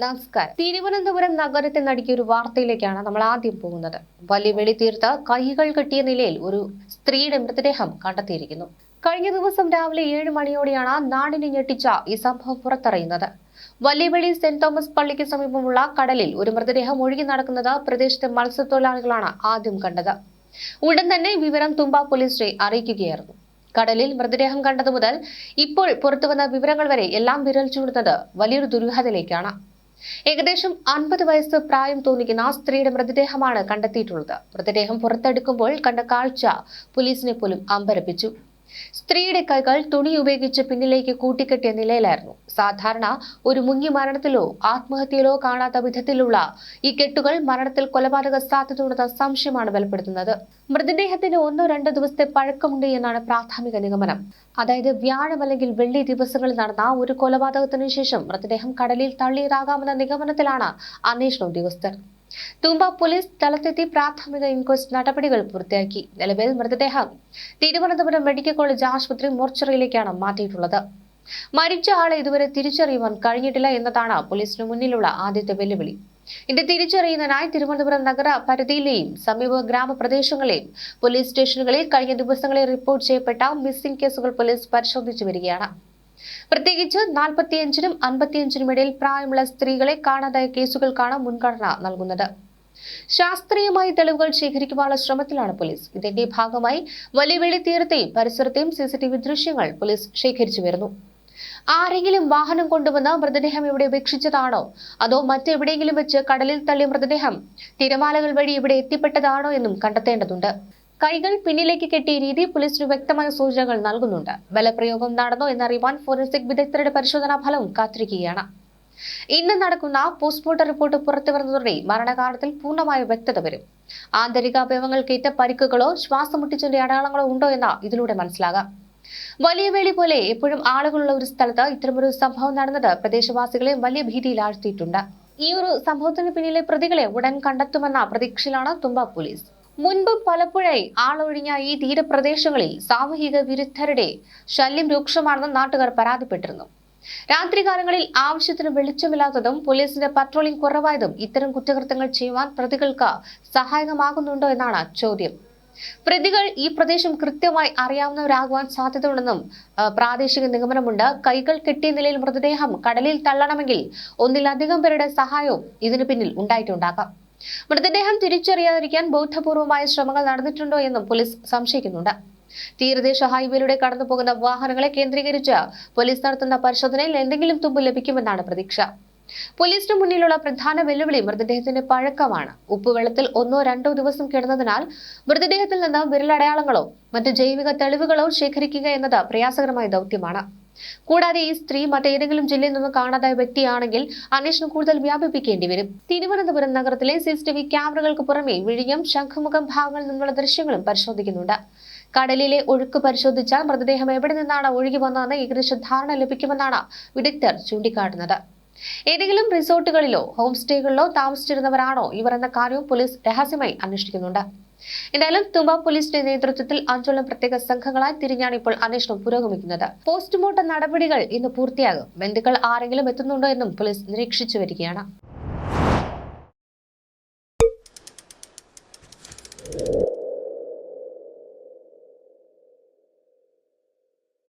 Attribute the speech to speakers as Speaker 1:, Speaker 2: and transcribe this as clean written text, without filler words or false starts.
Speaker 1: നമസ്കാരം. തിരുവനന്തപുരം നഗരത്തെ നടുക്കിയ ഒരു വാർത്തയിലേക്കാണ് നമ്മൾ ആദ്യം പോകുന്നത്. വലിയ വെളി തീർത്ത കൈകൾ കെട്ടിയ നിലയിൽ ഒരു സ്ത്രീയുടെ മൃതദേഹം കണ്ടെത്തിയിരിക്കുന്നു. കഴിഞ്ഞ ദിവസം രാവിലെ 7 മണിയോടെയാണ് നാടിനെ ഞെട്ടിച്ച ഈ സംഭവം പുറത്തറിയുന്നത്. വലിയ വെളി സെന്റ് തോമസ് പള്ളിക്ക് സമീപമുള്ള കടലിൽ ഒരു മൃതദേഹം ഒഴുകി നടക്കുന്നത് പ്രദേശത്തെ മത്സ്യത്തൊഴിലാളികളാണ് ആദ്യം കണ്ടത്. ഉടൻ തന്നെ വിവരം തുമ്പ പോലീസിനെ അറിയിക്കുകയായിരുന്നു. കടലിൽ മൃതദേഹം കണ്ടതു മുതൽ ഇപ്പോൾ പുറത്തുവന്ന വിവരങ്ങൾ വരെ എല്ലാം വിരൽ ചൂടുന്നത് വലിയൊരു ദുരൂഹതയിലേക്കാണ്. ഏകദേശം 50 വയസ്സ് പ്രായം തോന്നിക്കുന്ന സ്ത്രീയുടെ മൃതദേഹമാണ് കണ്ടെത്തിയിട്ടുള്ളത്. മൃതദേഹം പുറത്തെടുക്കുമ്പോൾ കണ്ട കാഴ്ച പോലീസിനെ പോലും അമ്പരപ്പിച്ചു. സ്ത്രീയുടെ കൈകൾ തുണി ഉപയോഗിച്ച് പിന്നിലേക്ക് കൂട്ടിക്കെട്ടിയ നിലയിലായിരുന്നു. സാധാരണ ഒരു മുങ്ങി മരണത്തിലോ ആത്മഹത്യയിലോ കാണാത്ത വിധത്തിലുള്ള ഈ കെട്ടുകൾ മരണത്തിൽ കൊലപാതക സാധ്യതയുണ്ടെന്ന സംശയമാണ് ബലപ്പെടുത്തുന്നത്. മൃതദേഹത്തിന് 1-2 ദിവസത്തെ പഴക്കമുണ്ട് എന്നാണ് പ്രാഥമിക നിഗമനം. അതായത് വ്യാഴം അല്ലെങ്കിൽ വെള്ളി ദിവസങ്ങളിൽ നടന്ന ഒരു കൊലപാതകത്തിനു ശേഷം മൃതദേഹം കടലിൽ തള്ളിയതാകാമെന്ന നിഗമനത്തിലാണ് അന്വേഷണ ഉദ്യോഗസ്ഥർ. തുമ്പ പോലീസ് സ്ഥലത്തെത്തി പ്രാഥമിക ഇൻക്വസ്റ്റ് നടപടികൾ പൂർത്തിയാക്കി. നിലവിൽ മൃതദേഹം തിരുവനന്തപുരം മെഡിക്കൽ കോളേജ് ആശുപത്രി മോർച്ചറിയിലേക്കാണ് മാറ്റിയിട്ടുള്ളത്. മരിച്ച ആളെ ഇതുവരെ തിരിച്ചറിയുവാൻ കഴിഞ്ഞിട്ടില്ല എന്നതാണ് പോലീസിന് മുന്നിലുള്ള ആദ്യത്തെ വെല്ലുവിളി. ഇത് തിരിച്ചറിയുന്നതിനായി തിരുവനന്തപുരം നഗര പരിധിയിലെയും സമീപ ഗ്രാമപ്രദേശങ്ങളെയും പോലീസ് സ്റ്റേഷനുകളിൽ കഴിഞ്ഞ ദിവസങ്ങളിൽ റിപ്പോർട്ട് ചെയ്യപ്പെട്ട മിസ്സിംഗ് കേസുകൾ പോലീസ് പരിശോധിച്ചു വരികയാണ്. പ്രത്യേകിച്ച് 45-നും 55-നും ഇടയിൽ പ്രായമുള്ള സ്ത്രീകളെ കാണാതായ കേസുകൾക്കാണ് മുൻഗണന നൽകുന്നത്. ശാസ്ത്രീയമായി തെളിവുകൾ ശേഖരിക്കുവാനുള്ള ശ്രമത്തിലാണ് പോലീസ്. ഇതിന്റെ ഭാഗമായി വലിയ വെളി തീരത്തെയും പരിസരത്തെയും CCTV ദൃശ്യങ്ങൾ പോലീസ് ശേഖരിച്ചു വരുന്നു. ആരെങ്കിലും വാഹനം കൊണ്ടുവന്ന് മൃതദേഹം ഇവിടെ ഉപേക്ഷിച്ചതാണോ അതോ മറ്റെവിടെയെങ്കിലും വെച്ച് കടലിൽ തള്ളിയ മൃതദേഹം തിരമാലകൾ വഴി ഇവിടെ എത്തിപ്പെട്ടതാണോ എന്നും കണ്ടെത്തേണ്ടതുണ്ട്. കൈകൾ പിന്നിലേക്ക് കെട്ടിയ രീതി പോലീസിന് വ്യക്തമായ സൂചനകൾ നൽകുന്നുണ്ട്. ബലപ്രയോഗം നടന്നോ എന്നറിയുവാൻ ഫോറൻസിക് വിദഗ്ധരുടെ പരിശോധനാ ഫലവും കാത്തിരിക്കുകയാണ്. ഇന്ന് നടക്കുന്ന പോസ്റ്റ്മോർട്ടം റിപ്പോർട്ട് പുറത്തുവരുന്നതോടെ മരണകാരണത്തിൽ പൂർണ്ണമായ വ്യക്തത വരും. ആന്തരിക അവയവങ്ങൾക്കേറ്റ പരിക്കുകളോ ശ്വാസം മുട്ടിച്ചതിന്റെ അടയാളങ്ങളോ ഉണ്ടോ എന്ന് ഇതിലൂടെ മനസ്സിലാകാം. വലിയ വേളി പോലെ എപ്പോഴും ആളുകളുള്ള ഒരു സ്ഥലത്ത് ഇത്തരമൊരു സംഭവം നടന്നത് പ്രദേശവാസികളെ വലിയ ഭീതിയിൽ ആഴ്ത്തിയിട്ടുണ്ട്. ഈ ഒരു സംഭവത്തിന് പിന്നിലെ പ്രതികളെ ഉടൻ കണ്ടെത്തുമെന്ന പ്രതീക്ഷയിലാണ് തുമ്പ പോലീസ്. മുൻപ് പലപ്പോഴായി ആളൊഴിഞ്ഞ ഈ തീരപ്രദേശങ്ങളിൽ സാമൂഹിക വിരുദ്ധരുടെ ശല്യം രൂക്ഷമാണെന്ന് നാട്ടുകാർ പരാതിപ്പെട്ടിരുന്നു. രാത്രികാലങ്ങളിൽ ആവശ്യത്തിന് വെളിച്ചമില്ലാത്തതും പോലീസിന്റെ പട്രോളിംഗ് കുറവായതും ഇത്തരം കുറ്റകൃത്യങ്ങൾ ചെയ്യുവാൻ പ്രതികൾക്ക് സഹായകമാകുന്നുണ്ടോ എന്നാണ് ചോദ്യം. പ്രതികൾ ഈ പ്രദേശം കൃത്യമായി അറിയാവുന്നവരാകുവാൻ സാധ്യതയുണ്ടെന്നും പ്രാദേശിക നിഗമനമുണ്ട്. കൈകൾ കെട്ടിയ നിലയിൽ മൃതദേഹം കടലിൽ തള്ളണമെങ്കിൽ ഒന്നിലധികം പേരുടെ സഹായവും ഇതിനു പിന്നിൽ ഉണ്ടായിട്ടുണ്ടാകാം. മൃതദേഹം തിരിച്ചറിയാതിരിക്കാൻ ബോധപൂർവമായ ശ്രമങ്ങൾ നടന്നിട്ടുണ്ടോ എന്നും പോലീസ് സംശയിക്കുന്നുണ്ട്. തീരദേശ ഹൈവേയിലൂടെ കടന്നു പോകുന്ന വാഹനങ്ങളെ കേന്ദ്രീകരിച്ച് പോലീസ് നടത്തുന്ന പരിശോധനയിൽ എന്തെങ്കിലും തുമ്പ് ലഭിക്കുമെന്നാണ് പ്രതീക്ഷ. പോലീസിന് മുന്നിലുള്ള പ്രധാന വെല്ലുവിളി മൃതദേഹത്തിന്റെ പഴക്കമാണ്. ഉപ്പുവെള്ളത്തിൽ 1-2 ദിവസം കിടന്നതിനാൽ മൃതദേഹത്തിൽ നിന്ന് വിരലടയാളങ്ങളോ മറ്റ് ജൈവിക തെളിവുകളോ ശേഖരിക്കുക എന്നത് പ്രയാസകരമായ ദൗത്യമാണ്. കൂടാതെ ഈ സ്ത്രീ മറ്റേതെങ്കിലും ജില്ലയിൽ നിന്ന് കാണാതായ വ്യക്തിയാണെങ്കിൽ അന്വേഷണം കൂടുതൽ വ്യാപിപ്പിക്കേണ്ടി വരും. തിരുവനന്തപുരം നഗരത്തിലെ CCTV ക്യാമറകൾക്ക് പുറമെ വിഴിഞ്ഞം, ശംഖുമുഖം ഭാഗങ്ങളിൽ നിന്നുള്ള ദൃശ്യങ്ങളും പരിശോധിക്കുന്നുണ്ട്. കടലിലെ ഒഴുക്ക് പരിശോധിച്ചാൽ മൃതദേഹം എവിടെ നിന്നാണ് ഒഴുകി വന്നതെന്ന് ഏകദേശ ധാരണ ലഭിക്കുമെന്നാണ് വിദഗ്ധർ ചൂണ്ടിക്കാട്ടുന്നത്. ഏതെങ്കിലും റിസോർട്ടുകളിലോ ഹോം സ്റ്റേകളിലോ താമസിച്ചിരുന്നവരാണോ ഇവർ എന്ന കാര്യവും പോലീസ് രഹസ്യമായി അന്വേഷിക്കുന്നുണ്ട്. എന്തായാലും തുമ്പ പോലീസിന്റെ നേതൃത്വത്തിൽ 5 പ്രത്യേക സംഘങ്ങളായി തിരിഞ്ഞാണ് ഇപ്പോൾ അന്വേഷണം പുരോഗമിക്കുന്നത്. പോസ്റ്റ്മോർട്ടം നടപടികൾ ഇന്ന് പൂർത്തിയാകും. ബന്ധുക്കൾ ആരെങ്കിലും എത്തുന്നുണ്ടോ എന്നും പോലീസ് നിരീക്ഷിച്ചു വരികയാണ്.